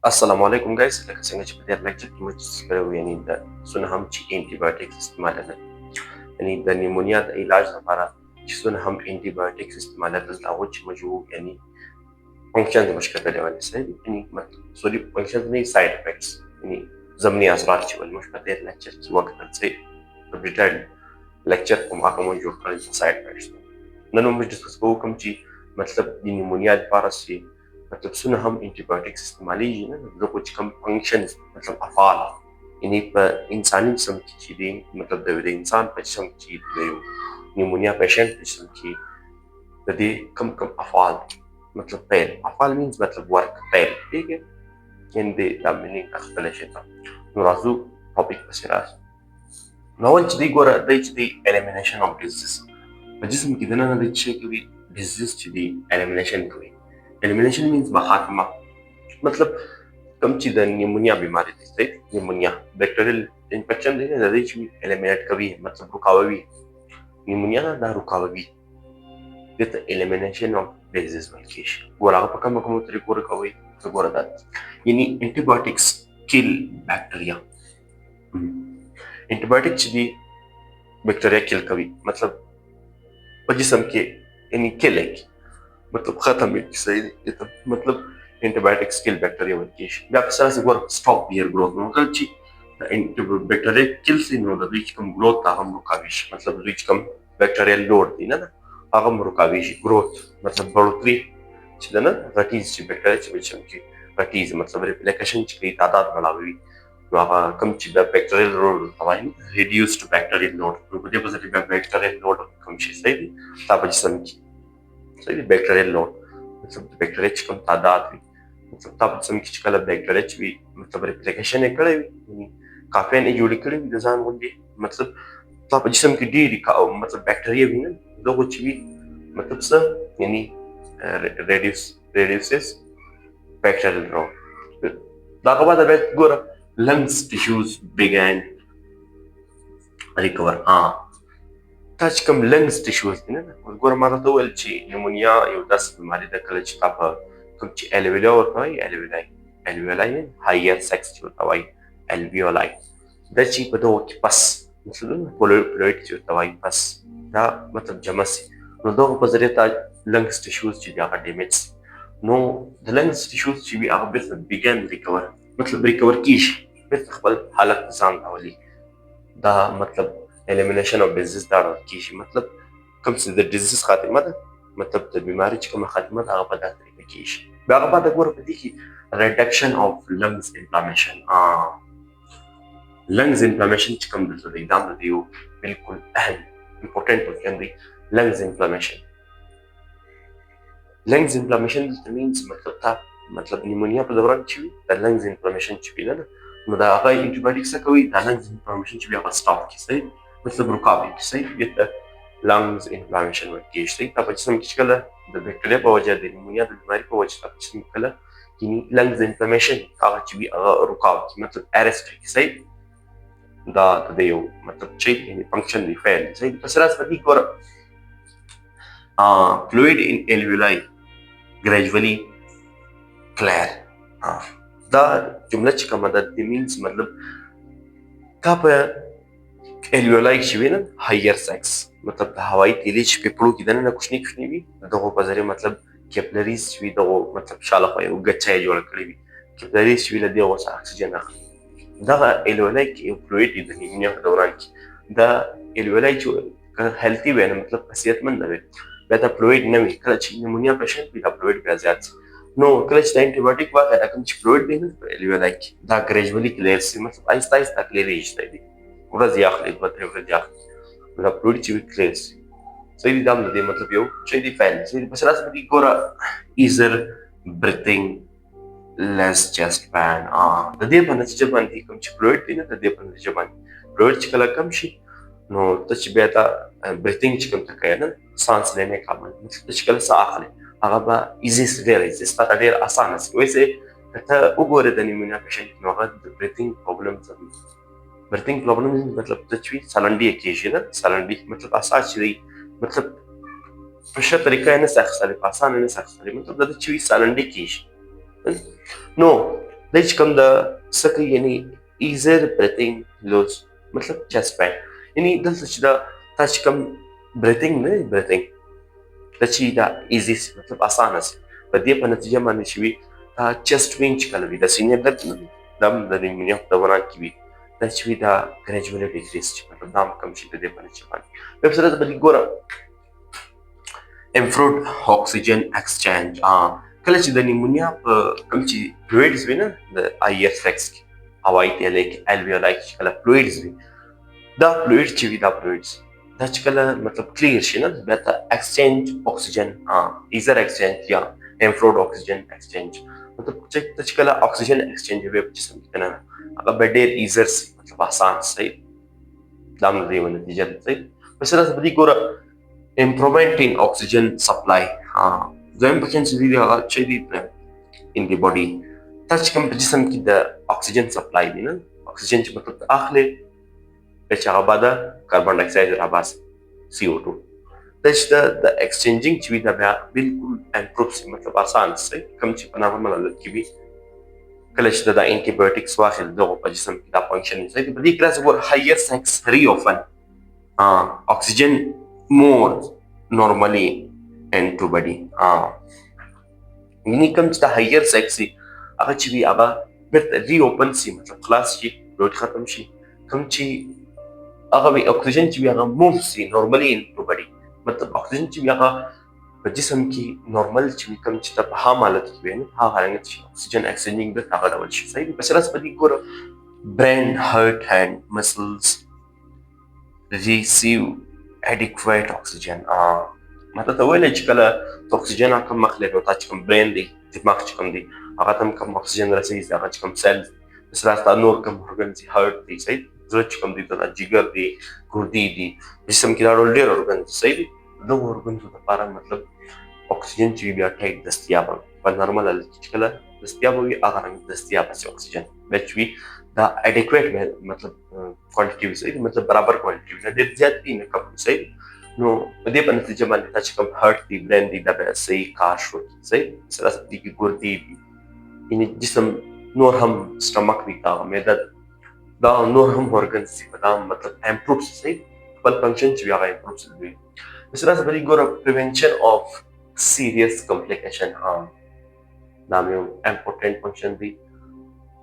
السلام عليكم جايز لك سنجي بدير لك ما تسكرو يعني دا سنة هم تي انتيبيوتيك استعمالنا يعني دا نيمونيا دا علاج لپاره چې سنة هم انتيبيوتيك استعمالنا دا وجه مجهول يعني فانكشن مشكلة لوالي سيد يعني سوري فانكشن ني سايد افكتس يعني ضمني اثرات چې والمشكلة دير لكچر کی وقت سي بدل لکچر کوم هغه موجود کړی سايد افکتس نن موږ ډیسکس کوو کوم چې مطلب د نیمونیا لپاره سي مطلب سنة هم انتيبيوتيك استعماليږي نه دغه چې کوم فانکشن مطلب افعال یعنی په انساني جسم کې چې دي مطلب د انسان په جسم کې د نیمونیا پیشنټ په جسم کې د دې کوم افعال مطلب فعل افعال means مطلب ورک فعل دیګه یعنی د مینینګ خپل شي ته نو راځو ټاپک پسې راځو نو ول چې دی ګوره د چې دی elimination of disease په جسم کې دنه نه د چې کوي disease چې دی elimination کوي elimination means بخاتمه مطلب کوم چې د نیمونیا بیماری دی نیمونیا بکټریل انفیکشن دی نه د چې eliminate کوي مطلب رکاوي نیمونیا دا رکاوي دته elimination of disease ولکې شي ګوره په کومه طریقو رکاوي ګوره دا یعنی antibiotics kill bacteria antibiotic چې دی بکټریا کیل کوي مطلب په جسم کې یعنی کیل مطلب ختم یې صحیح دی مطلب antibiotics kill bacteria ولکې شي بیا په سره ګوره stop their growth نو کله چې د بکټریا کیل سي نو د دوی کوم growth هغه رکاوي شي مطلب دوی کوم بکټریال لوډ دی نه هغه رکاوي شي growth مطلب بڑھوتري چې ده نه غټیږي چې بکټریا چې بچم کې غټیږي مطلب ریپلیکیشن چې کوي تعداد بڑھاوي نو هغه کوم چې د بکټریال لوډ توایي reduced bacterial load نو په دې په ځای کې بکټریال لوډ کوم شي صحیح دی دا په جسم کې صحیح دی بکټریال لوډ مطلب د بکټریا چې کوم تعداد وي مطلب تا په جسم کې چې کله بکټریا چې وي مطلب ریپلیکیشن یې کړی وي کافین یې جوړې کړې وي د ځان غوندې مطلب تا په جسم کې ډېرې مطلب بکټریا وي نه دغه چې وي مطلب څه یعنی reduces bacterial load دا بعد بیا ګوره lungs tissues began recover تا چې کوم lungs tissues دي نه ګوره ما ته وویل چې نیمونیا یو داسې بیماري ده کله چې تا په کوم چې الویلا ورته وایي الویلا هایر سیکس چې ورته وایي الویولی دا چې په دغو کې پس مثلا پلویډ چې ورته وایي پس دا مطلب جمع سي نو دغه په ذریعه تا lungs tissues چې دي هغه ډیمیج سي نو د lungs tissues چې وي هغه بیرته begin recover مطلب ریکور کیږي بیرته خپل حالت ځان راولي دا مطلب elimination of disease دا کیږي مطلب کوم چې د disease خاتمه ده مطلب د بیماری چې کومه خاتمه ده هغه په داسې طریقه کیږي بیا هغه بعد ګوره په دې کې reduction of lungs inflammation lungs inflammation چې کوم دلته دی دا د یو بالکل اهم important question دی lungs inflammation lungs inflammation means مطلب نیمونیا په دوران کې وي د lungs inflammation چې وي نه نو دا هغه انټيبیوټیک څه کوي دا lungs inflammation چې بیا په سټاپ کې صحیح مطلب رکاوي صحیح دته lungs inflammation ورکې شي په جسم کې کله د بکټریا په وجه د نیمونیا د بیماری په وجه په جسم کله یعنی lungs inflammation هغه چې وي هغه رکاوي مطلب arrest کوي صحیح دا د یو مطلب چې یعنی فنکشن دی فعل صحیح په سره سپدي ګور fluid in alveoli gradually clear دا جمله چې کومه ده د مینز مطلب کا په الویولای چې وینم هایر سیکس مطلب د هوایی تیلی چې په پړو کې دنه کوښنی وي دغه په ذریعه مطلب کیپلریز وي دغه مطلب شاله خو یو غچای جوړ کړی وي کیپلریز وی له دغه څخه اکسیجن اخلي دغه الویولای کې یو فلوید د نیمونیا په دوران کې دا الویولای چې هیلثي وي مطلب صحتمند وي بیا دا فلوید نه وي کله چې نیمونیا پیشنټ وي دا فلوید بیا زیات نو کله چې د انټيبیوټیک واکه دا کوم چې فلوید دی نه الویولای کې دا ګریجوالي کلیر سي مطلب آهسته آهسته کلیر ایږي دی ورځ یاخلي دوه درې ورځې یاخلي دا فلوید چې وي کلیر سي صحیح دا د مطلب یو چې دی فعل صحیح بس راځي دي ګوره ایزر breathing less chest pain د دې په نتیجه باندې کوم چې فلوید دی نه د دې په نتیجه باندې فلوید چې کله کم شي نو ته چې بیا تا breathing چې کوم تکای نه سانس لینے کا من مطلب چې کله ساه اخلي هغه به ایزی ډېر ایزی ستاسو ډېر اسانه شي وایي ته وګوره د نیمونیا پیشنټ نو هغه د breathing problem breathing problem مطلب ته چې سلنډي کېږي نه سلنډي مطلب اساس چې مطلب په ښه طریقه نه سخت سره په اسانه نه سخت سره مطلب د چې سلنډي کېږي نو د چې کوم د سکه یعنی ایزر بریثینګ لوز مطلب چیسٹ پین یعنی دلته چې دا تاسو کوم بریثینګ نه بریثینګ د چې دا ایزی مطلب اسانه سي په دې په نتیجه باندې شي دا چیسٹ وین چې کله وي د سینې درد نه دم د نیمونیا په دوران کې وي دا چې دا ګریجوالي ډیکریز چې مطلب دام کم شي د دې په نتیجه باندې په سره د بلی ګوره improved oxygen exchange کله چې د نیمونیا په کوم چې فلویډز وي نه د آی اف ایکس کې هوایي تیلی کې الویولاي کې کله فلویډز وي دا فلویډ چې وي دا فلویډز دا چې کله مطلب کلیر شي نه بیا ته ایکسچینج اکسیجن ایزر ایکسچینج یا improved oxygen exchange مطلب چې کله اکسیجن ایکسچینج وي په جسم کې نه هغه به ډېر ایزر سي مطلب آسان صحیح دا موږ دی نتیجه صحیح په سره د دې ګوره improvement in oxygen supply زم په چې دی هغه چې دی in the body تاسو کوم په جسم کې د اکسیجن سپلای دی نه اکسیجن چې مطلب اخلي چې هغه بعد کاربن ډای اکساید را باسي CO2 دا د ایکسچینجینګ چې وی دا بیا بالکل امپروف سي مطلب آسان سي کوم چې په نارمل حالت کې وي کله چې د انټي بایوټکس واخل دغه په جسم کې دا فنکشن نه کوي په دې کلاس ور هایر سیکس ری اوفن اکسیجن مور نورمالي انټو باډي یعنی کوم چې هایر سیکس هغه چې وی هغه بیرته ری اوپن سي مطلب خلاص شي روټ ختم شي کوم چې هغه وی اکسیجن چې وی هغه موف سي نورمالي انټو باډي مطلب اکسیجن چې هغه په جسم کې نورمال چې کوم چې په عام حالت کې وي نه هغه رنګ چې اکسیجن ایکسچینجینګ به هغه ډول شي صحیح په سره په دې ګوره brain heart and muscles receive adequate oxygen مطلب ته ویل چې کله اکسیجن کوم مخلې او تاسو کوم برین دی دماغ چې کوم دی هغه تم کوم اکسیجن رسېږي هغه چې کوم سیل مثلا تاسو نور کوم اورګان دي هارت دی صحیح زړه چې کوم دی د جګر دی ګردې دی جسم کې دا ډول ډېر اورګان دي صحیح دغه اورګانونو لپاره مطلب اکسیجن چې بیا ټیک دستیاب په نارمل حالت کې کله دستیاب وي هغه رنګ دستیاب شي اکسیجن بچوي دا اډیکویټ مطلب کوانټیټي صحیح مطلب برابر کوانټیټي نه ډېر زیات نه کم صحیح نو په دې په نتیجه باندې چې کوم هارت دی برین دی دا به صحیح کار شو صحیح سره دې کې ګردې دي یعنی جسم نور هم سټمک دی دا معده دا نور هم اورګانز دي په دا مطلب امپروف صحیح خپل فنکشن چې هغه امپروف شي مثلا سبري ګور prevention of serious complication دا یو امپورټنت فنکشن دی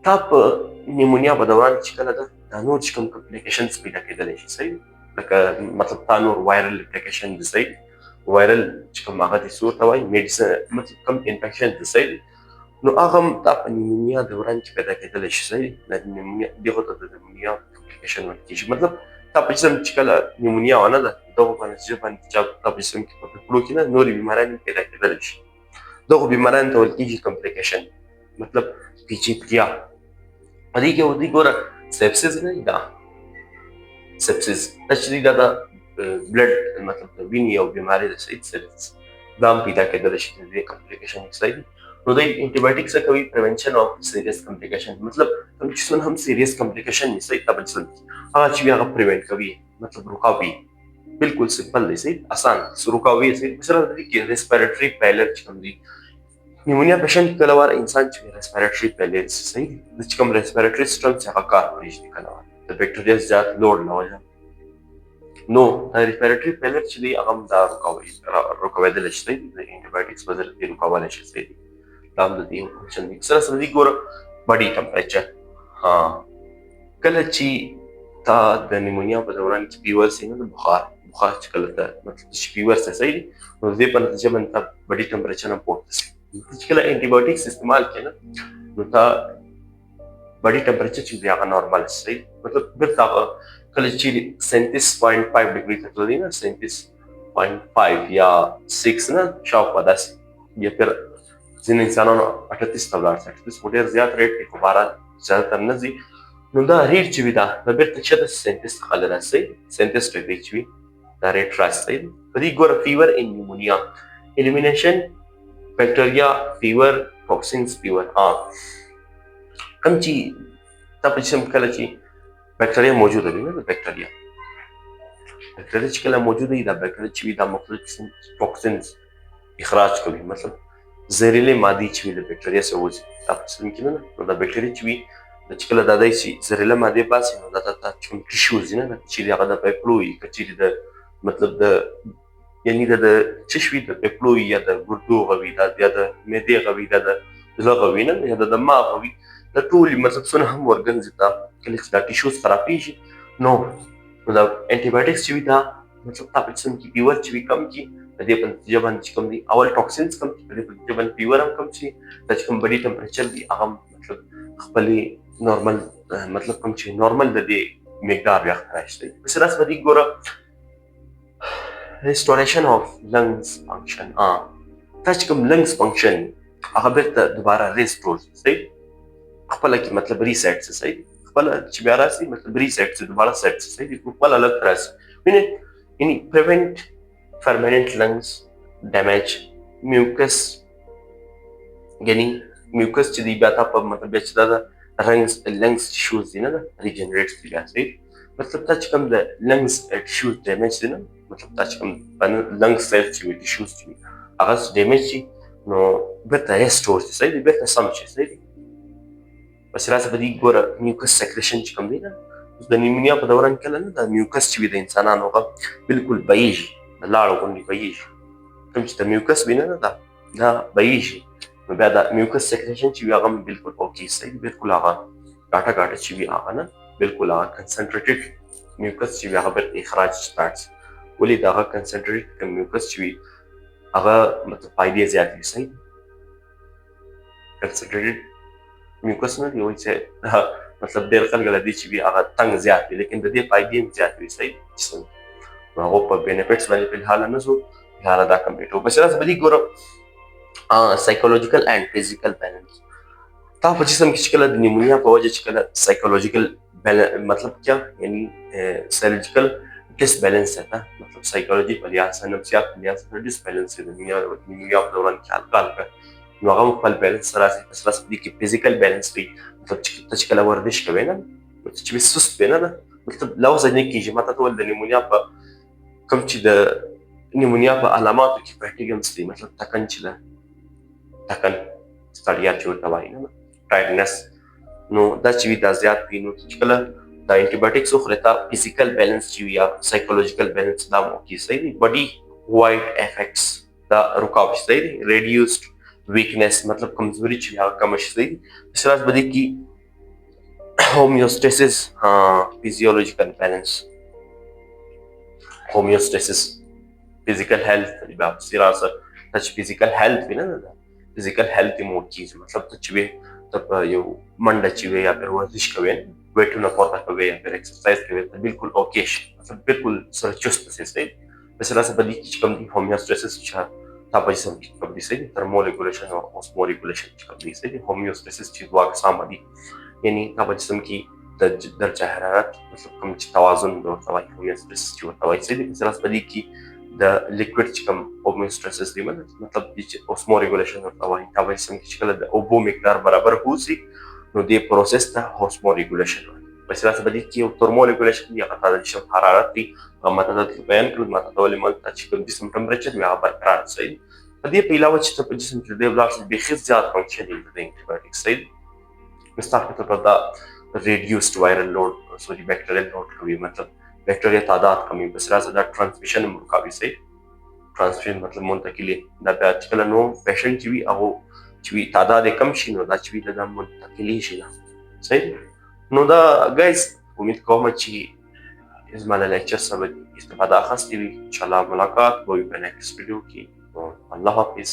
تاپ نیمونیا په دوران چې کله دا نور چې کوم کمپلیکیشنز پیدا کېدلی شي صحیح لکه مطلب تا نور وایرل اپلیکیشن دی صحیح وایرل چې کوم هغه دي سور ته وایي میډیسن مطلب کوم انفیکشن دی صحیح نو هغه تا په نیمونیا دوران کې پیدا کېدلی شي صحیح د نیمونیا دغه ته د نیمونیا کمپلیکیشن وایي کېږي مطلب تا په جسم چې کله نیمونیا ونه ده دغه په نتیجه باندې چې تا په جسم کې په پلو کې نه نورې بیمارانې پیدا کېدلی شي دغه بیمارانو ته ویل کېږي کمپلیکیشن مطلب پیچیدګیا په دې کې ودې ګوره سیپسس نه دا سیپسس چې دا د بلډ مطلب د وینې یو بیماري ده صحیح سیپسس دا هم پیدا کېدلی شي د دې کمپلیکیشن صحیح نو د انټي بایوټیک څخه کوي پریونشن اف سیریس کمپلیکیشن مطلب کوم چې څونه هم سیریس کمپلیکیشن نه صحیح تبه جسم هغه چې هغه پریونټ کوي مطلب رکاوي بالکل سمپل دی صحیح آسان رکاوي صحیح مثلا د دې کې ریسپیریټری فیلر چې کوم دی نیمونیا پیشنټ کله وار انسان چې ریسپیریټری فیلر صحیح د کوم ریسپیریټری سیستم څخه کار کوي کله وار د بیکټیریا زیات لوډ نه وجه نو ریسپیریټری فیلر چې دی هغه دا رکاوي د لشتې د انټي بایوټیکس په ځل کې رکاوي شي صحیح دا د دې فنکشن دی سره سره دی ګور باډي ټمپریچر کله چې تا د نیمونیا په دوران کې فیور سي نه بخار چې کله ته مطلب چې فیور سي صحیح نو دې په نتیجه باندې تا باډي ټمپریچر نه پورته سي چې کله انټي بایوټیکس استعمال کړي نو تا باډي ټمپریچر چې دی هغه نارمل صحیح مطلب بیرته کله چې 37.5 ډیګري ته تللی نه 37.5 یا 6 نه شاوخوا داسې یا پھر ځینې انسانانو 38 ته ولاړ 38 خو ډېر زیات ریټ دی خو بهرحال زیاتر نه ځي نو دا ریټ چې وي دا بیرته کښته 37 څخه راسي 37 ډیګري چې وي دا ریټ راسي په دې ګوره فیور ان نیمونیا الیمینیشن بیکټیریا فیور ټوکسینز فیور کوم چې تا په جسم کله چې بیکټیریا موجوده وي نه بیکټیریا چې کله موجوده وي دا بیکټیریا چې وي دا مختلف ټوکسینز اخراج کوي مطلب زهرجنې مادې چې وي د بکټریا څخه وځي دا په جسم کې نه ده. نو دا بکټریا چې وي د چې کله دا دی چې زهرجنه مادې باسي نو دا چې کوم ټیشوز دي نه چې هغه د پیپلو وي که چیرې د مطلب د یعنی د څه شي د پیپلو یا د ګردو غوي دا یا د معدې غوي دا د زړه غوي نه یا د دماغ غوي د ټول مطلب څونه هم ورګنز ته کله چې دا ټیشوز خرابېږي نو دا انټي بایوټکس چې وي دا مطلب تا په جسم کې پیور چې وي کم کی د دې په نتیجه باندې چې کوم دي اول ټاکسینز کم دي په دې په نتیجه باندې پیور هم کم شي دا چې کوم بډي ټمپریچر دی هغه مطلب خپلې نورمال مطلب کوم چې نورمال د دې مقدار بیا راشي. بس راس باندې ګوره restoration of lungs function دا چې کوم lungs function هغه بیرته دوباره ریسټور شي خپل کې مطلب ریسیټ شي خپل چې بیا راشي مطلب ریسیټ شي دوباره سیټ شي خپل الګ راشي یعنی prevent permanent lungs damage mucus یعنی mucus چې دی بیا تا په مطلب چې دا lungs tissues دي نه regenerate دي بیا صحیح مطلب دا چې کوم د lungs tissues damage دي نه مطلب دا چې کوم lungs cells چې وي tissues چې وي هغه damage شي نو بیرته ریسټور شي صحیح دی بیرته سم شي صحیح دی. بس راځه په دې ګوره میوکس سیکریشن چې کوم دی نه د نیمونیا په دوران کې نه د میوکس چې وي د انسانانو هغه بالکل بهیږي د لاړو غوندې بهیږي کوم چې د میوکس وي نه دا بهیږي نو بیا د میوکس سیکریشن چې وي هغه بالکل اوکې صحیح بالکل هغه ګاټه ګاټه چې وي هغه نه بالکل هغه کنسنټریټډ میوکس چې وي هغه بیرته اخراج سټارټ ولې د هغه کنسنټریټډ میوکس چې وي هغه مطلب فایدې زیاتې وي صحیح کنسنټریټډ میوکس نه دی وایي چې مطلب ډېر خلک له دې چې وي هغه تنګ زیات وي لیکن د دې فایدې هم زیاتې وي صحیح جسم نو هغه په بینیفټس باندې په الحال نه زو الحال دا کمپلیټ وو. بس راځه په دې ګوره سایکولوژیکل اینڈ فزیکل بیلنس تا په جسم کې چې کله د نیمونیا په وجه چې کله سایکولوژیکل مطلب کیا یعنی سایکولوژیکل ډس بیلنس ہے مطلب سایکولوژي په لحاظ سره نفسیات په لحاظ سره ډس بیلنس دی نیمونیا په دوران کې حل نو هغه خپل بیلنس سره راځي. بس په دې کې فزیکل بیلنس وي مطلب چې کله ورزش کوي نه چې سست وي نه مطلب لوز نه کیږي ماته ټول د نیمونیا په کوم چې د نیمونیا په علاماتو کې پریکټیګمز دي مطلب ټکن چې ده ټکن ستړیا چې ورته وایي نه ټایډنس نو دا چې وي دا زیات وي نو چې کله دا انټي بایوټکس وخورې تا فزیکل بیلنس چې وي یا سایکولوژیکل بیلنس دا مو کې صحیح دی بډي وایډ افیکټس دا رکاوټ صحیح دی ریډیوسډ ویکنس مطلب کمزوري چې هغه کم شي صحیح دی سراج بدی کې homeostasis physiological balance homeostasis physical health بیا سراسر ته چې physical health وي نه ده physical health مو کیږي مطلب ته چې وي ته یو منډه چې وي یا پر ورزش کوي ویټونه پورته کوي یا پر ایکسرسایز کوي ته بالکل اوکې شي مطلب بالکل سره چست پسې صحیح بس سراسر بدی کې کوم دي homeostasis چې تا په جسم کې کوم دي صحیح thermoregulation او osmoregulation چې کوم دي صحیح homeostasis چې دوه اقسام دي یعنی تا په جسم کې د درجه حرارت مطلب کوم چې توازن ورته وایي homeostasis چې ورته وایي صحیح سراسر بدی کې د لیکوډ چې کوم homeostasis دی مطلب چې osmoregulation ورته وایي تا په جسم کې چې کله د اوبو مقدار برابر هوسي نو دې پروسس ته osmoregulation وایي بس سراسر بدی کې یو thermoregulation دی هغه د جسم حرارت دی ماته د بیان کړل ماته د ولې مال چې کوم جسم ټمپریچر وي هغه برقرار صحیح په دې په علاوه چې ته په جسم کې د بلاد بيخي زیات فنکشن دی د انټي بایوټکس صحیح مثال په توګه دا ریډیوسډ وایرل لوډ سوري بیکټیریل لوډ کوي مطلب بیکټیریا تعداد کمی بس راځه دا ټرانسمیشن مقابل صحیح ټرانسمیشن مطلب منتقلی دا بیا چې کله نو پیشنټ چې وي هغه چې وي تعداد کم شي نو دا چې وي دا منتقلی شي صحیح نو دا گایز امید کوم چې از مال لیکچر سره استفاده اخیستې وي ان شاء الله ملاقات به وي په نیکسټ ویډیو کې الله حافظ.